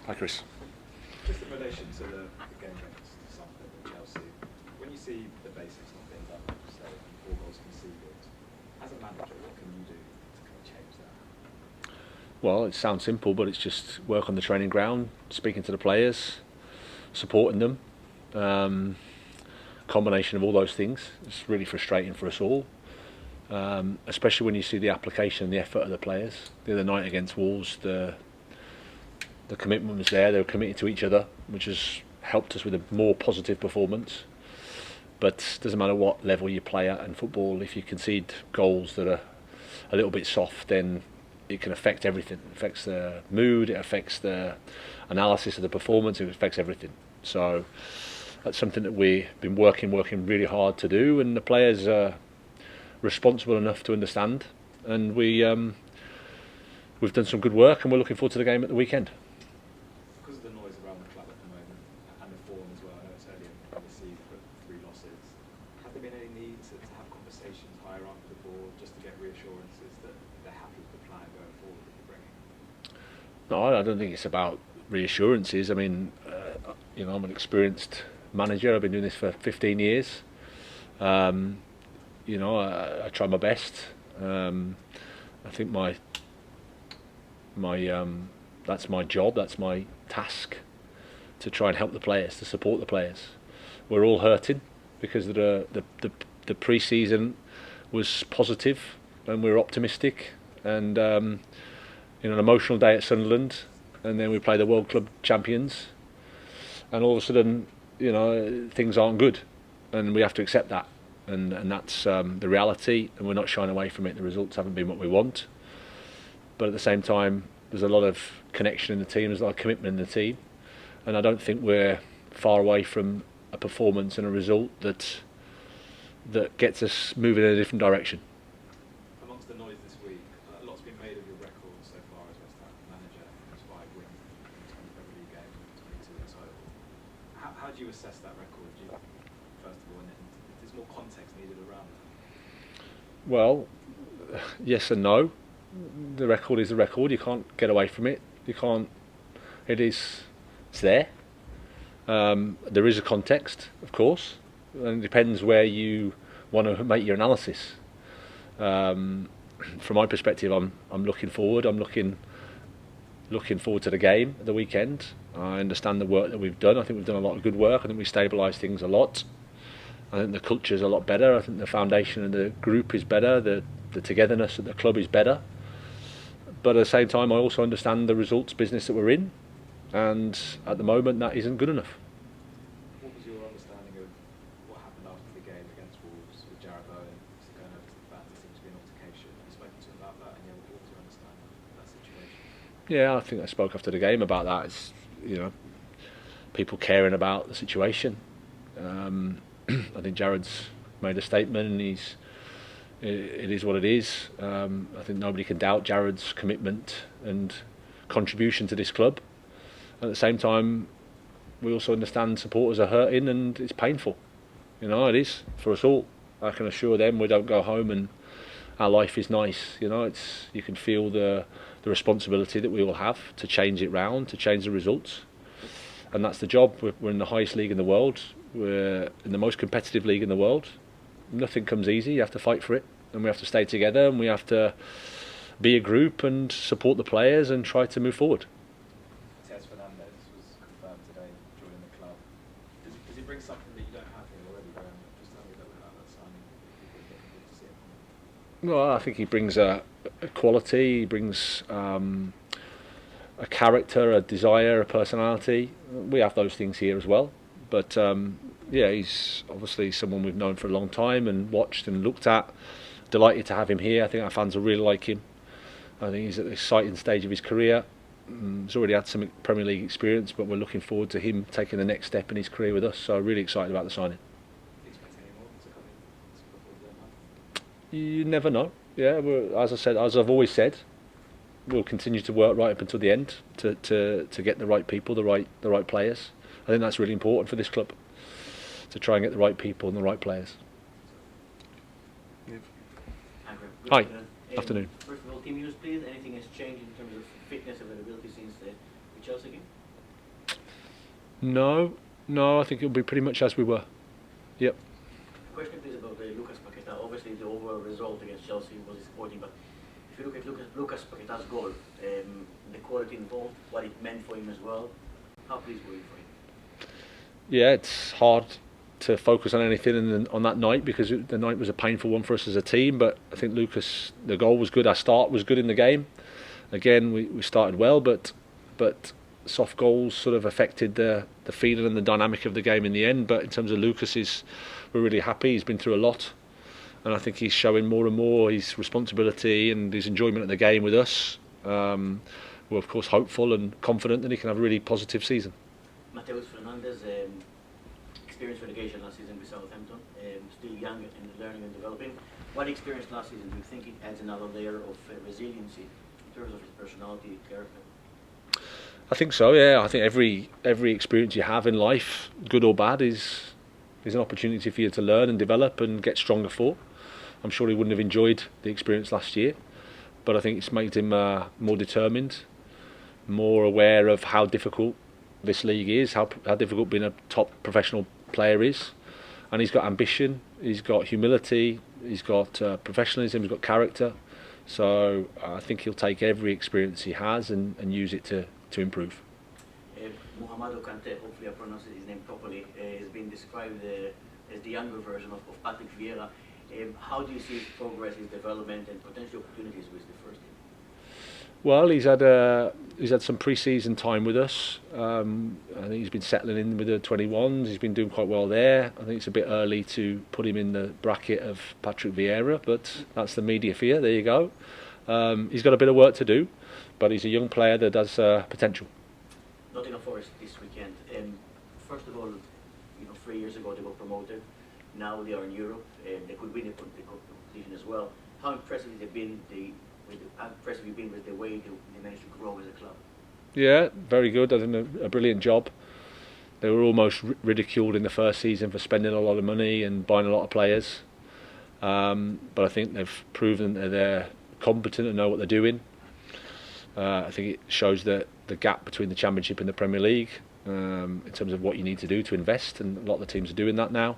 Hi, Chris. Just in relation to the game against Sunderland and Chelsea, when you see the basics not being done, say 4 goals conceded, as a manager, what can you do to kind of change that? Well, it sounds simple, but it's just work on the training ground, speaking to the players, supporting them. Combination of all those things. It's really frustrating for us all, especially when you see the application and the effort of the players. The other night against Wolves, the commitment was there. They were committed to each other, which has helped us with a more positive performance. But it doesn't matter what level you play at in football, if you concede goals that are a little bit soft, then it can affect everything. It affects the mood, it affects the analysis of the performance, it affects everything. So that's something that we've been working really hard to do, and the players are responsible enough to understand. And we've done some good work, and we're looking forward to the game at the weekend. Because of the noise around the club at the moment, and the form as well, I know it's early in the season, but 3 losses, have there been any need to have conversations higher up the board just to get reassurances that they're happy with the plan going forward that you're bringing? No, I don't think it's about reassurances. I mean, I'm an experienced manager. I've been doing this for 15 years. I try my best. I think that's my job. That's my task, to try and help the players, to support the players. We're all hurting because the pre-season was positive and we were optimistic, and an emotional day at Sunderland, and then we play the World Club champions, and all of a sudden, things aren't good, and we have to accept that, and that's the reality, and we're not shying away from it. The results haven't been what we want, but at the same time, there's a lot of connection in the team, there's a lot of commitment in the team, and I don't think we're far away from a performance and a result that gets us moving in a different direction. Amongst the noise this week, a lot's been made of your record so far as West Ham manager. It's 5 wins in 20 Premier League games, 22 in total. How do you assess that record? First of all, and there's more context needed around that. Well, yes and no. The record is the record. You can't get away from it. You can't. It's there. There is a context, of course, and it depends where you want to make your analysis. From my perspective, I'm looking forward. I'm looking forward to the game at the weekend. I understand the work that we've done. I think we've done a lot of good work. I think we've stabilised things a lot. I think the culture is a lot better. I think the foundation of the group is better. The togetherness at the club is better. But at the same time, I also understand the results business that we're in, and at the moment that isn't good enough. What was your understanding of what happened after the game against Wolves with Jarrett Bowen going over to the fans? There seemed to be an altercation. Have you spoken to him about that, and what was your understanding of that situation? Yeah, I think I spoke after the game about that. It's, people caring about the situation. I think Jared's made a statement, and it is what it is. I think nobody can doubt Jared's commitment and contribution to this club. At the same time, we also understand supporters are hurting, and it's painful. It is for us all. I can assure them we don't go home and our life is nice. You can feel the responsibility that we all have to change it round, to change the results, and that's the job. We're in the highest league in the world. We're in the most competitive league in the world. Nothing comes easy. You have to fight for it, and we have to stay together, and we have to be a group and support the players and try to move forward. was confirmed today joining the club. Does it bring something that you don't have here already? Just tell me a little bit about that signing. People are looking forward to see it. Well, I think he brings a quality. He brings a character, a desire, a personality. We have those things here as well. But he's obviously someone we've known for a long time and watched and looked at. Delighted to have him here. I think our fans will really like him. I think he's at an exciting stage of his career. He's already had some Premier League experience, but we're looking forward to him taking the next step in his career with us. So really excited about the signing. Do you expect any more to come in before the deadline? You never know. Yeah, as I've always said, we'll continue to work right up until the end to get the right people, the right players. I think that's really important for this club, to try and get the right people and the right players. Hi. Afternoon. First of all, team news, please. Anything has changed in terms of fitness availability since the Chelsea game? No, no, I think it'll be pretty much as we were. Yep. Question please about Lucas Paquetá. Obviously the overall result against Chelsea was disappointing, but if you look at Lucas Paquetá's goal, the quality involved, what it meant for him as well, how pleased were you for him? Yeah, it's hard to focus on anything on that night because the night was a painful one for us as a team, but I think Lucas, the goal was good, our start was good in the game. Again, we started well, but soft goals sort of affected the feeling and the dynamic of the game in the end. But in terms of Lucas, we're really happy. He's been through a lot, and I think he's showing more and more his responsibility and his enjoyment of the game with us. We're of course hopeful and confident that he can have a really positive season. Mateus Fernandes, experienced relegation last season with Southampton, still young and learning and developing. What experience last season do you think it adds another layer of resiliency in terms of his personality, character? I think so. Yeah, I think every experience you have in life, good or bad, is an opportunity for you to learn and develop and get stronger for. I'm sure he wouldn't have enjoyed the experience last year, but I think it's made him more determined, more aware of how difficult this league is, how difficult being a top professional player is, and he's got ambition, he's got humility, he's got professionalism, he's got character. So I think he'll take every experience he has and use it to improve. Muhammadu Kante, hopefully I pronounced his name properly, has been described as the younger version of Patrick Vieira. How do you see his progress, his development and potential opportunities with the first team? Well, he's had some pre-season time with us. I think he's been settling in with the 21s. He's been doing quite well there. I think it's a bit early to put him in the bracket of Patrick Vieira, but that's the media fear. There you go. He's got a bit of work to do, but he's a young player that has potential. Nottingham Forest this weekend. First of all, 3 years ago they were promoted. Now they are in Europe. They could win the competition as well. How impressive has it been? How impressive have you been with the way they managed to grow as a club? Yeah, very good. They've done a brilliant job. They were almost ridiculed in the first season for spending a lot of money and buying a lot of players. But I think they've proven that they're competent and know what they're doing. I think it shows the gap between the Championship and the Premier League in terms of what you need to do to invest, and a lot of the teams are doing that now.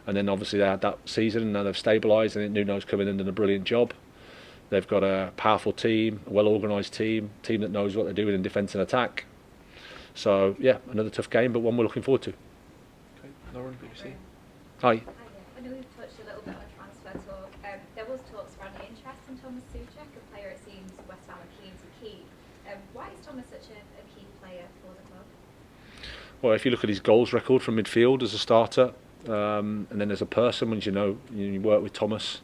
And then obviously they had that season and now they've stabilised, and Nuno's come in and done a brilliant job. They've got a powerful team, a well-organised team that knows what they're doing in defence and attack. So yeah, another tough game, but one we're looking forward to. Okay, Lauren, BBC. Hi. I know we've touched a little bit on transfer talk. There was talks around the interest in Thomas Souček, a player it seems West Ham are keen to keep. Why is Thomas such a key player for the club? Well, if you look at his goals record from midfield as a starter, and then as a person, when you work with Thomas,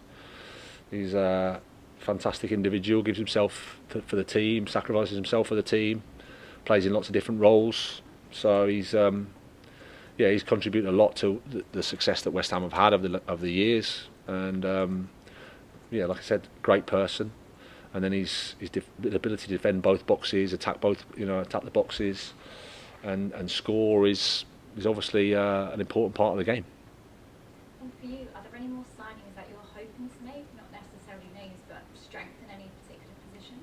he's a fantastic individual, gives himself for the team, sacrifices himself for the team, plays in lots of different roles. So he's contributed a lot to the success that West Ham have had over the years. And like I said, great person. And then his ability to defend both boxes, attack the boxes, and score is obviously an important part of the game. And for you, are there any more signings that you're hoping to make? Not necessarily names, but strengthen any particular position?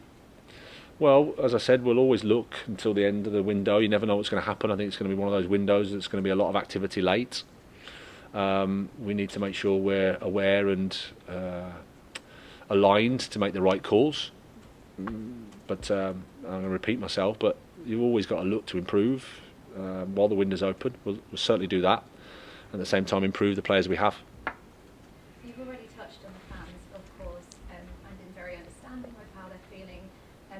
Well, as I said, we'll always look until the end of the window. You never know what's going to happen. I think it's going to be one of those windows that's going to be a lot of activity late. We need to make sure we're aware and aligned to make the right calls. But I'm going to repeat myself, but you've always got to look to improve while the window's open. We'll certainly do that. At the same time, improve the players we have. You've already touched on the fans, of course, and been very understanding with how they're feeling.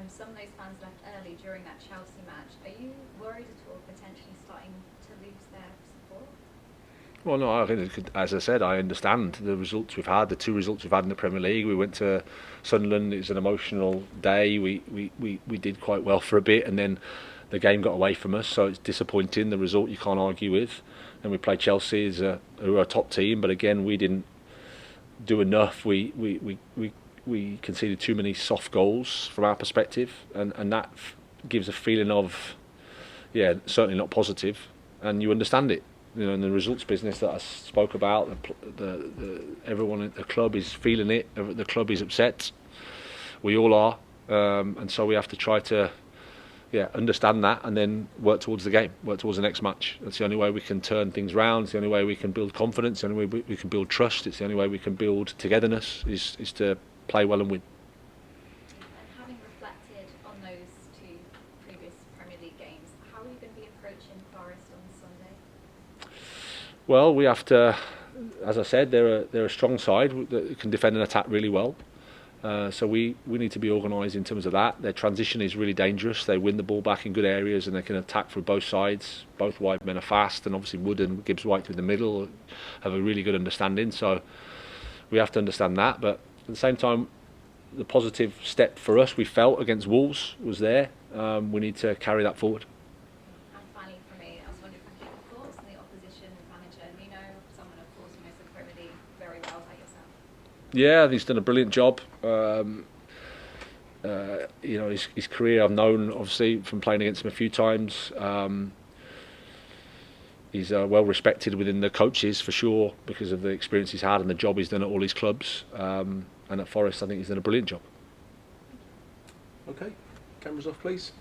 Some of those fans left early during that Chelsea match. Are you worried at all potentially starting to lose their support? Well, no, I think, as I said, I understand the results we've had, the two results we've had in the Premier League. We went to Sunderland, it was an emotional day. We did quite well for a bit, and then the game got away from us, so it's disappointing. The result you can't argue with. And we played Chelsea, who are a top team, but again, we didn't do enough. We conceded too many soft goals from our perspective, and that gives a feeling of, certainly not positive, and you understand it. In the results business that I spoke about, everyone at the club is feeling it. The club is upset. We all are, and so we have to try to, understand that and then work towards the game, work towards the next match. That's the only way we can turn things round. It's the only way we can build confidence. The only way we can build trust. It's the only way we can build togetherness. Is to play well and win. And having reflected on those two previous Premier League games, how are you going to be approaching Forest on Sunday? Well, we have to, as I said, they're a strong side that can defend and attack really well. So we need to be organised in terms of that. Their transition is really dangerous. They win the ball back in good areas and they can attack through both sides. Both wide men are fast, and obviously Wood and Gibbs-White through the middle have a really good understanding. So we have to understand that. But at the same time, the positive step for us we felt against Wolves was there. We need to carry that forward. And finally for me, I was wondering if you had thoughts on the opposition manager, Nuno, someone of course who knows the Premier League very well, like yourself. Yeah, he's done a brilliant job. His career I've known obviously from playing against him a few times. He's well respected within the coaches for sure because of the experience he's had and the job he's done at all his clubs. And at Forest, I think he's done a brilliant job. Okay, cameras off, please.